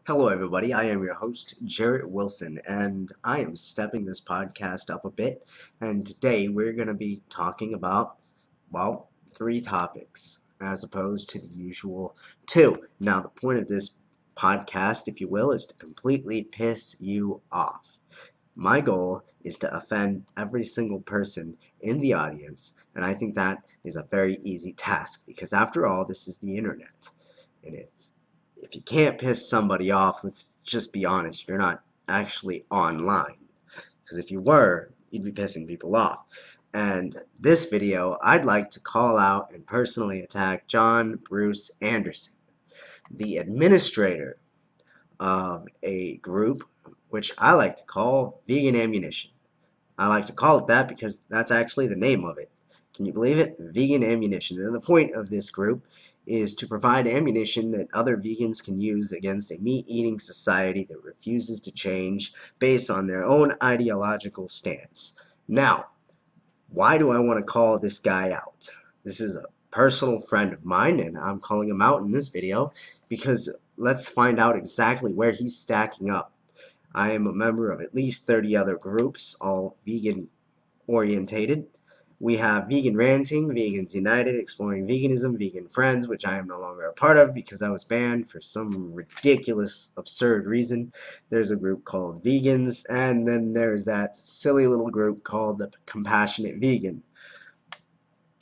Hello, everybody. I am your host, Jarrett Wilson, and I am stepping this podcast up a bit. And today we're going to be talking about, well, three topics as opposed to the usual two. Now, the point of this podcast, if you will, is to completely piss you off. My goal is to offend every single person in the audience, and I think that is a very easy task because, after all, this is the internet. And if you can't piss somebody off, let's just be honest, you're not actually online. Because if you were, you'd be pissing people off. And this video, I'd like to call out and personally attack John Bruce Anderson, the administrator of a group which I like to call Vegan Ammunition. I like to call it that because that's actually the name of it. Can you believe it? Vegan Ammunition. And the point of this group is to provide ammunition that other vegans can use against a meat-eating society that refuses to change based on their own ideological stance. Now, why do I want to call this guy out? This is a personal friend of mine, and I'm calling him out in this video because let's find out exactly where he's stacking up. I am a member of at least 30 other groups, all vegan orientated. We have Vegan Ranting, Vegans United, Exploring Veganism, Vegan Friends, which I am no longer a part of because I was banned for some ridiculous, absurd reason. There's a group called Vegans, and then there's that silly little group called the Compassionate Vegan,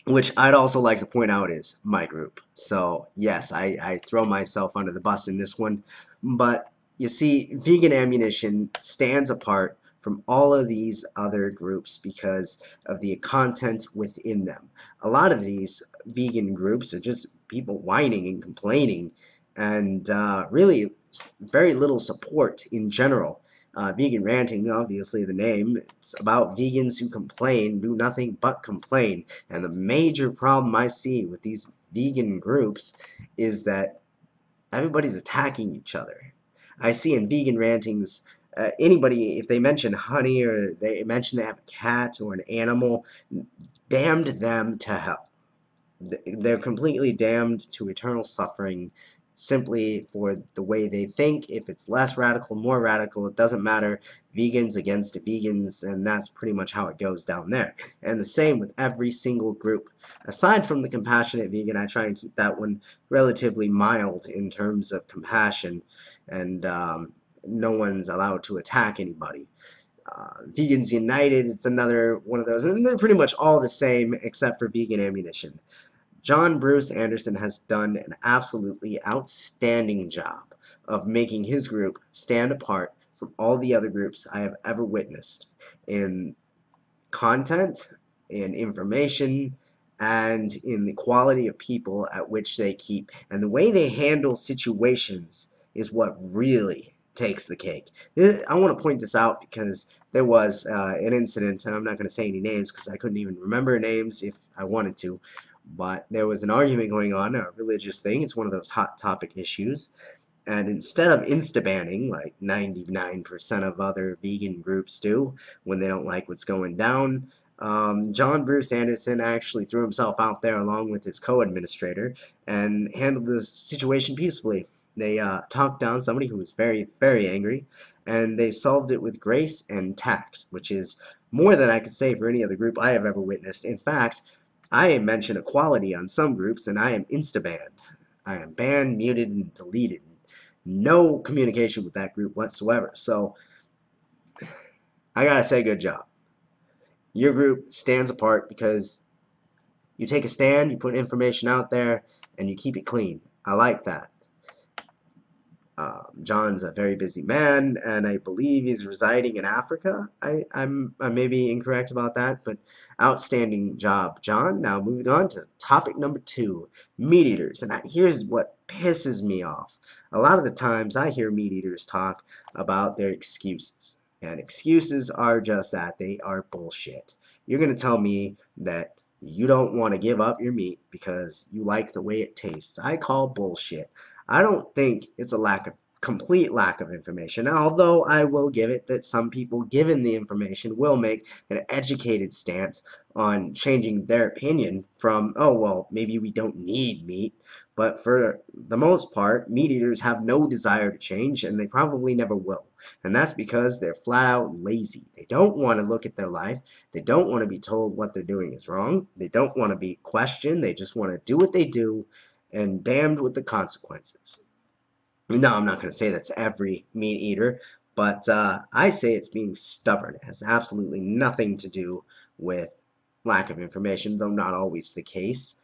which I'd also like to point out is my group. So, yes, I throw myself under the bus in this one, but you see, Vegan Ammunition stands apart from all of these other groups because of the content within them. A lot of these vegan groups are just people whining and complaining and really very little support in general. Vegan Ranting, obviously the name, it's about vegans who complain, do nothing but complain. And the major problem I see with these vegan groups is that everybody's attacking each other. I see in Vegan Rantings, anybody, if they mention honey or they mention they have a cat or an animal, damned them to hell. They're completely damned to eternal suffering simply for the way they think. If it's less radical, more radical, it doesn't matter. Vegans against vegans, and that's pretty much how it goes down there. And the same with every single group. Aside from the Compassionate Vegan, I try and keep that one relatively mild in terms of compassion, and no one's allowed to attack anybody. Vegans United, it's another one of those, and they're pretty much all the same except for Vegan Ammunition. John Bruce Anderson has done an absolutely outstanding job of making his group stand apart from all the other groups I have ever witnessed in content, in information, and in the quality of people at which they keep. And the way they handle situations is what really takes the cake. I want to point this out because there was an incident, and I'm not going to say any names because I couldn't even remember names if I wanted to, but there was an argument going on, a religious thing. It's one of those hot topic issues. And instead of insta-banning, like 99% of other vegan groups do when they don't like what's going down, John Bruce Anderson actually threw himself out there along with his co-administrator and handled the situation peacefully. They talked down somebody who was very, very angry, and they solved it with grace and tact, which is more than I could say for any other group I have ever witnessed. In fact, I mention equality on some groups, and I am insta-banned. I am banned, muted, and deleted. No communication with that group whatsoever. So, I gotta say good job. Your group stands apart because you take a stand, you put information out there, and you keep it clean. I like that. John's a very busy man, and I believe he's residing in Africa. I may be incorrect about that, but outstanding job, John. Now moving on to topic number 2, meat eaters. And here's what pisses me off. A lot of the times I hear meat eaters talk about their excuses. And excuses are just that. They are bullshit. You're going to tell me that you don't want to give up your meat because you like the way it tastes. I call bullshit. I don't think it's a lack of complete lack of information. Although I will give it that some people, given the information, will make an educated stance on changing their opinion from, oh, well, maybe we don't need meat. But for the most part, meat eaters have no desire to change, and they probably never will. And that's because they're flat out lazy. They don't want to look at their life. They don't want to be told what they're doing is wrong. They don't want to be questioned. They just want to do what they do, and damned with the consequences. No, I'm not going to say that's every meat eater, but I say it's being stubborn. It has absolutely nothing to do with lack of information, though not always the case.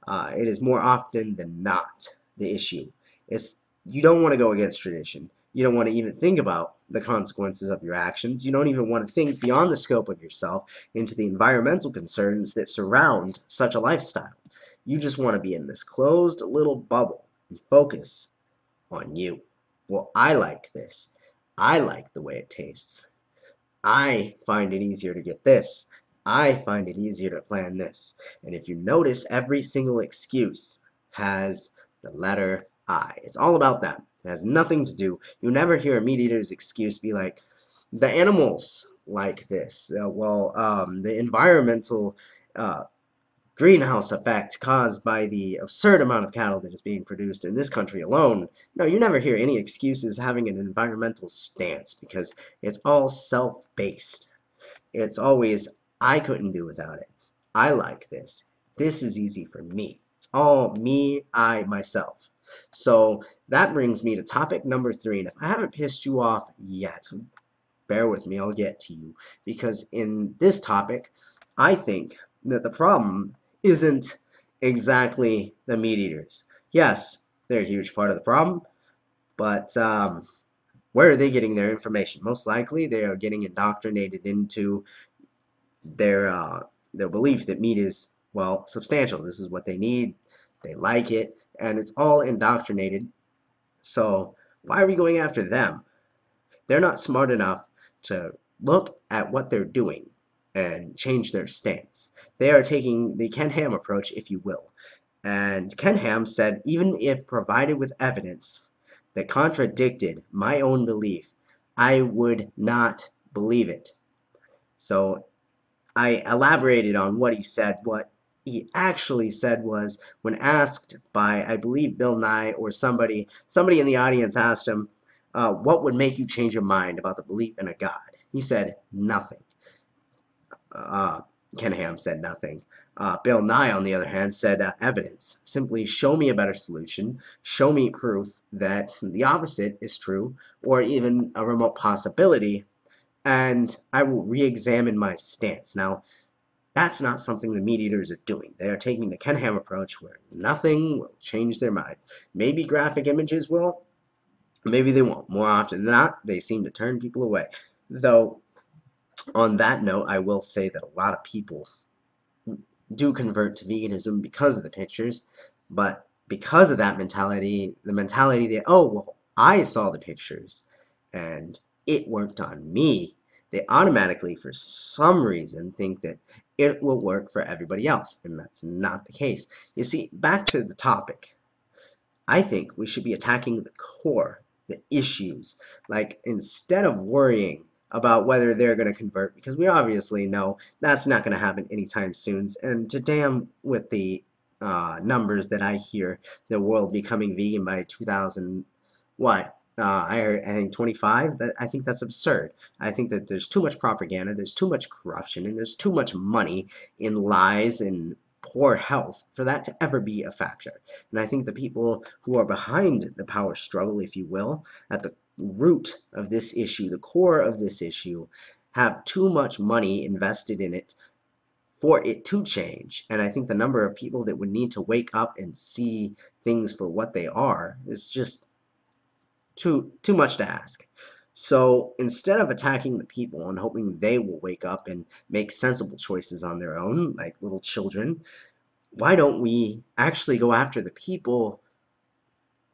It is more often than not the issue. It's you don't want to go against tradition. You don't want to even think about the consequences of your actions. You don't even want to think beyond the scope of yourself into the environmental concerns that surround such a lifestyle. You just want to be in this closed little bubble and focus on you. Well, I like this. I like the way it tastes. I find it easier to get this. I find it easier to plan this. And if you notice, every single excuse has the letter I. It's all about them. It has nothing to do. You never hear a meat eater's excuse be like, the animals like this. The environmental greenhouse effect caused by the absurd amount of cattle that is being produced in this country alone. No, you never hear any excuses having an environmental stance because it's all self-based. It's always, I couldn't do without it. I like this. This is easy for me. It's all me, I, myself. So that brings me to topic number 3. And if I haven't pissed you off yet, bear with me, I'll get to you. Because in this topic, I think that the problem isn't exactly the meat eaters. Yes, they're a huge part of the problem, but where are they getting their information? Most likely they are getting indoctrinated into their belief that meat is, well, substantial. This is what they need, they like it, and it's all indoctrinated. So why are we going after them? They're not smart enough to look at what they're doing and change their stance. They are taking the Ken Ham approach, if you will. And Ken Ham said, even if provided with evidence that contradicted my own belief, I would not believe it. So I elaborated on what he said. What he actually said was, when asked by, I believe, Bill Nye or somebody in the audience asked him, what would make you change your mind about the belief in a God? He said, nothing. Ken Ham said nothing. Bill Nye, on the other hand, said evidence. Simply show me a better solution. Show me proof that the opposite is true, or even a remote possibility, and I will re-examine my stance. Now, that's not something the meat eaters are doing. They are taking the Ken Ham approach where nothing will change their mind. Maybe graphic images will, maybe they won't. More often than not, they seem to turn people away. Though, on that note, I will say that a lot of people do convert to veganism because of the pictures, but because of that mentality, the mentality that, oh, well, I saw the pictures and it worked on me, they automatically, for some reason, think that it will work for everybody else, and that's not the case. You see, back to the topic, I think we should be attacking the core, the issues. Like, instead of worrying about whether they're going to convert, because we obviously know that's not going to happen anytime soon, and to damn with the numbers that I hear, the world becoming vegan by 2000, what? I think 25. I think that's absurd. I think that there's too much propaganda, there's too much corruption, and there's too much money in lies and poor health for that to ever be a factor. And I think the people who are behind the power struggle, if you will, at the root of this issue, the core of this issue, have too much money invested in it for it to change. And I think the number of people that would need to wake up and see things for what they are is just too much to ask. So instead of attacking the people and hoping they will wake up and make sensible choices on their own, like little children, why don't we actually go after the people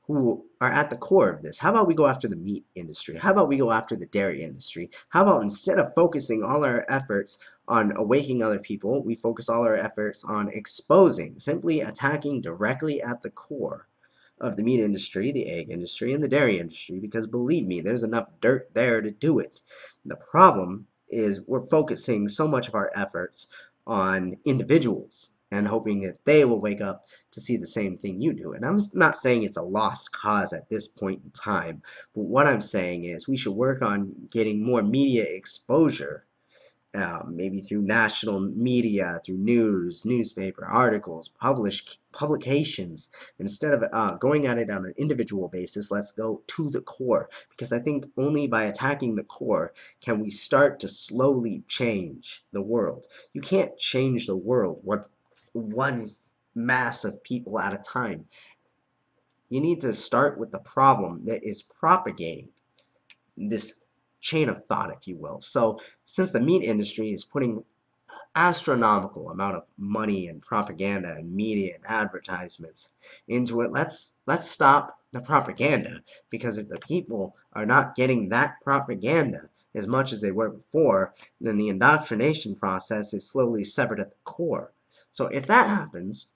who are at the core of this? How about we go after the meat industry? How about we go after the dairy industry? How about instead of focusing all our efforts on awakening other people, we focus all our efforts on exposing, simply attacking directly at the core of the meat industry, the egg industry, and the dairy industry, because believe me, there's enough dirt there to do it. The problem is we're focusing so much of our efforts on individuals and hoping that they will wake up to see the same thing you do. And I'm not saying it's a lost cause at this point in time, but what I'm saying is we should work on getting more media exposure, maybe through national media, through news, newspaper, articles, publications. Instead of going at it on an individual basis, let's go to the core, because I think only by attacking the core can we start to slowly change the world. You can't change the world one mass of people at a time. You need to start with the problem that is propagating this chain of thought, if you will. So since the meat industry is putting astronomical amount of money and propaganda and media and advertisements into it, let's stop the propaganda, because if the people are not getting that propaganda as much as they were before, then the indoctrination process is slowly severed at the core. So if that happens,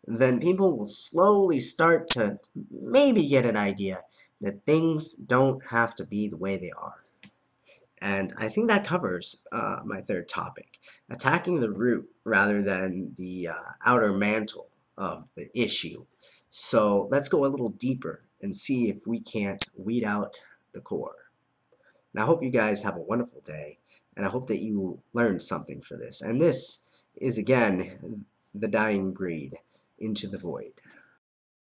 then people will slowly start to maybe get an idea that things don't have to be the way they are. And I think that covers my third topic, attacking the root rather than the outer mantle of the issue. So let's go a little deeper and see if we can't weed out the core. And I hope you guys have a wonderful day, and I hope that you learned something for this. And this is, again, the dying breed, Into the Void.